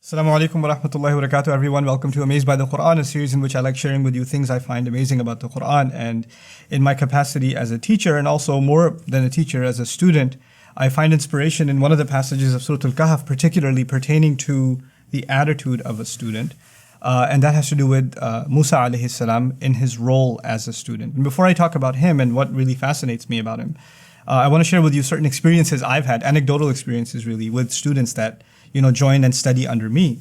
Assalamu alaikum wa rahmatullahi wa barakatuh, everyone. Welcome to Amazed by the Quran, a series in which I like sharing with you things I find amazing about the Quran. And in my capacity as a teacher, and also more than a teacher, as a student, I find inspiration in one of the passages of Surah Al-Kahf, particularly pertaining to the attitude of a student. And that has to do with Musa alayhi salam in his role as a student. And before I talk about him and what really fascinates me about him, I want to share with you certain experiences I've had, anecdotal experiences really, with students that join and study under me.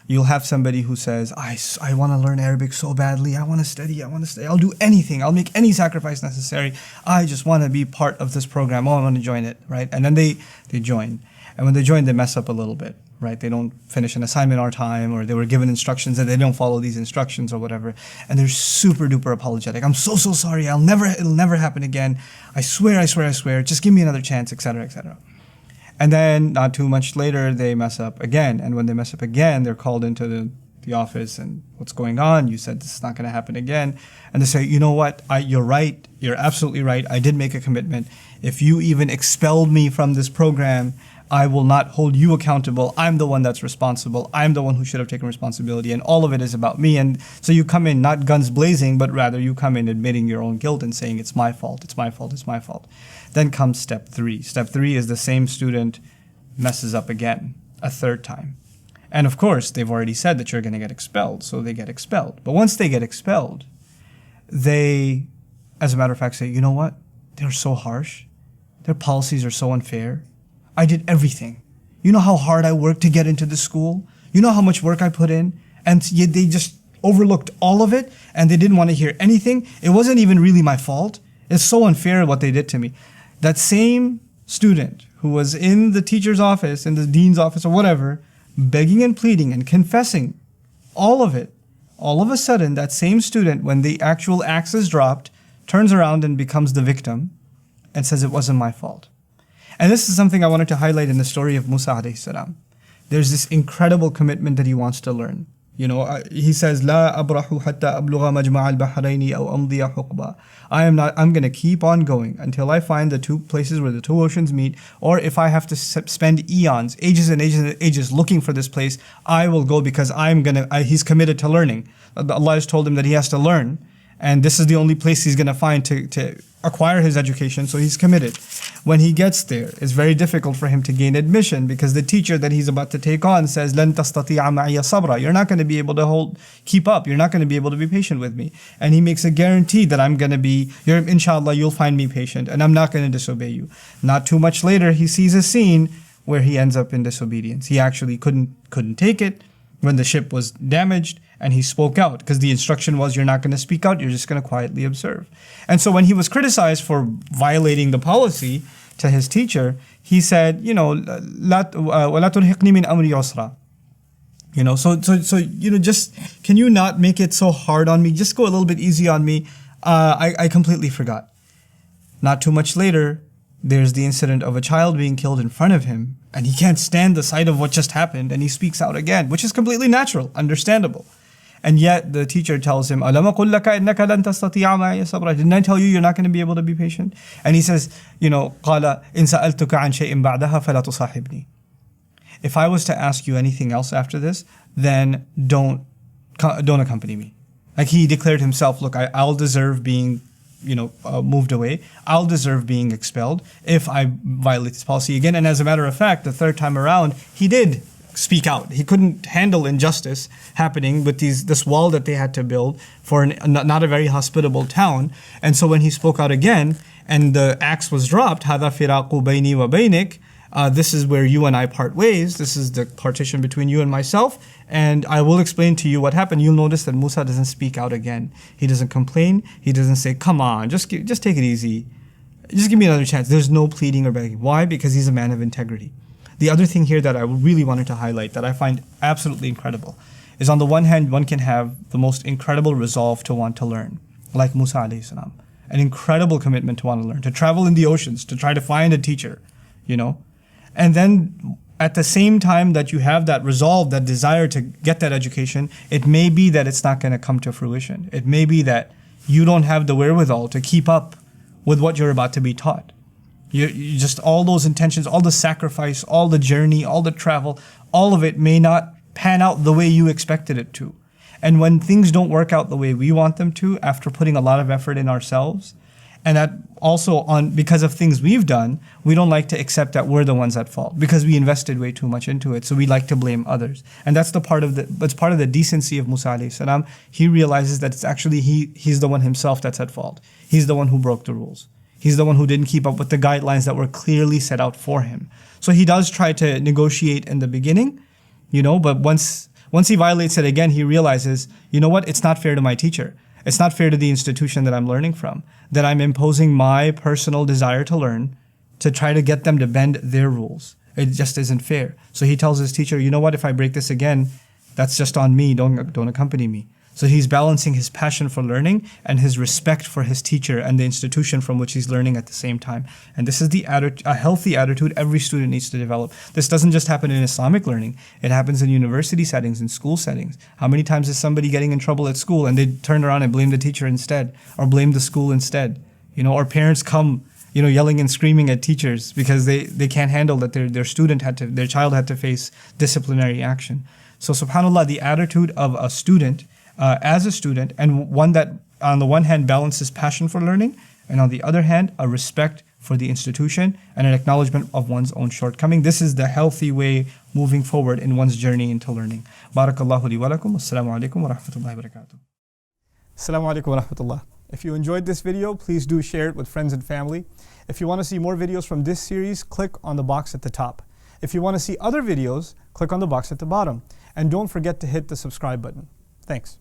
You'll have somebody who says, I want to learn Arabic so badly. I want to study. I'll do anything. I'll make any sacrifice necessary. I just want to be part of this program. Oh, I want to join it, right? And then they join. And when they join, they mess up a little bit, right? They don't finish an assignment on time, or they were given instructions and they don't follow these instructions or whatever. And they're super duper apologetic. I'm so sorry. It'll never happen again. I swear. Just give me another chance, etc., etc. And then not too much later, they mess up again. And when they mess up again, they're called into the office and what's going on? You said this is not going to happen again. And they say, you know what? You're right. You're absolutely right. I did make a commitment. If you even expelled me from this program, I will not hold you accountable. I'm the one that's responsible. I'm the one who should have taken responsibility. And all of it is about me. And so you come in not guns blazing, but rather you come in admitting your own guilt and saying, it's my fault. Then comes step 3. Step 3 is the same student messes up again, a third time. And of course, they've already said that you're going to get expelled, so they get expelled. But once they get expelled, they, as a matter of fact, say, you know what? They're so harsh. Their policies are so unfair. I did everything. You know how hard I worked to get into the school? You know how much work I put in? And yet they just overlooked all of it, and they didn't want to hear anything. It wasn't even really my fault. It's so unfair what they did to me. That same student who was in the teacher's office, in the dean's office or whatever, begging and pleading and confessing all of it, all of a sudden that same student, when the actual axe is dropped, turns around and becomes the victim and says it wasn't my fault. And this is something I wanted to highlight in the story of Musa alayhi salam. There's this incredible commitment that he wants to learn. He says, "La abrahu hatta ablugha majma' al-bahrayni aw amdiya huqba." I'm going to keep on going until I find the two places where the two oceans meet, or if I have to spend eons, ages and ages and ages looking for this place, I will go, because he's committed to learning. Allah has told him that he has to learn, and this is the only place he's going to find to acquire his education, so he's committed. When he gets there, it's very difficult for him to gain admission, because the teacher that he's about to take on says, "Lan tastati'a ma'iya sabra." You're not going to be able to keep up. You're not going to be able to be patient with me. And he makes a guarantee that inshallah, you'll find me patient, and I'm not going to disobey you. Not too much later, he sees a scene where he ends up in disobedience. He actually couldn't take it when the ship was damaged, and he spoke out, because the instruction was, you're not going to speak out, you're just going to quietly observe. And so when he was criticized for violating the policy to his teacher, he said, وَلَا تُرْهِقْنِي مِنْ أَمْرِي عُسْرًا. Just, can you not make it so hard on me? Just go a little bit easy on me. I completely forgot. Not too much later, there's the incident of a child being killed in front of him, and he can't stand the sight of what just happened, and he speaks out again, which is completely natural, understandable. And yet the teacher tells him, "Alam aqul laka innaka lan tastati'a ma'iya sabra." Didn't I tell you you're not going to be able to be patient? And he says, "Qala in sa'altuka an shay'in ba'daha fala tusahibni." If I was to ask you anything else after this, then don't accompany me. Like, he declared himself, look, I'll deserve being moved away. I'll deserve being expelled if I violate this policy again. And as a matter of fact, the third time around, he did speak out. He couldn't handle injustice happening with this wall that they had to build for not a very hospitable town. And so when he spoke out again, and the axe was dropped, هَذَا فِرَاقُ بَيْنِي وَبَيْنِكَ, this is where you and I part ways. This is the partition between you and myself, and I will explain to you what happened. You'll notice that Musa doesn't speak out again. He doesn't complain. He doesn't say, come on, just take it easy. Just give me another chance. There's no pleading or begging. Why? Because he's a man of integrity. The other thing here that I really wanted to highlight, that I find absolutely incredible, is on the one hand, one can have the most incredible resolve to want to learn, like Musa alayhi salam. An incredible commitment to want to learn, to travel in the oceans, to try to find a teacher, And then at the same time that you have that resolve, that desire to get that education, it may be that it's not going to come to fruition. It may be that you don't have the wherewithal to keep up with what you're about to be taught. You just, all those intentions, all the sacrifice, all the journey, all the travel, all of it may not pan out the way you expected it to. And when things don't work out the way we want them to, after putting a lot of effort in ourselves, and that also because of things we've done, we don't like to accept that we're the ones at fault because we invested way too much into it. So we like to blame others. And that's part of the decency of Musa alayhi salam. He realizes that it's actually he's the one himself that's at fault. He's the one who broke the rules. He's the one who didn't keep up with the guidelines that were clearly set out for him. So he does try to negotiate in the beginning, but once he violates it again, he realizes, you know what, it's not fair to my teacher. It's not fair to the institution that I'm learning from, that I'm imposing my personal desire to learn to try to get them to bend their rules. It just isn't fair. So he tells his teacher, you know what, if I break this again, that's just on me, don't accompany me. So he's balancing his passion for learning and his respect for his teacher and the institution from which he's learning at the same time. And this is a healthy attitude every student needs to develop. This doesn't just happen in Islamic learning. It happens in university settings, in school settings. How many times is somebody getting in trouble at school and they turn around and blame the teacher instead, or blame the school instead? Or parents come, yelling and screaming at teachers because they can't handle that their child had to face disciplinary action. So subhanAllah, the attitude of a student as a student, and one that on the one hand balances passion for learning, and on the other hand a respect for the institution and an acknowledgement of one's own shortcoming. This is the healthy way moving forward in one's journey into learning. Barakallahu li wa lakum. Assalamu alaikum wa rahmatullahi wa barakatuh. Assalamu alaikum wa rahmatullah. If you enjoyed this video, please do share it with friends and family. If you want to see more videos from this series, click on the box at the top. If you want to see other videos, click on the box at the bottom. And don't forget to hit the subscribe button. Thanks.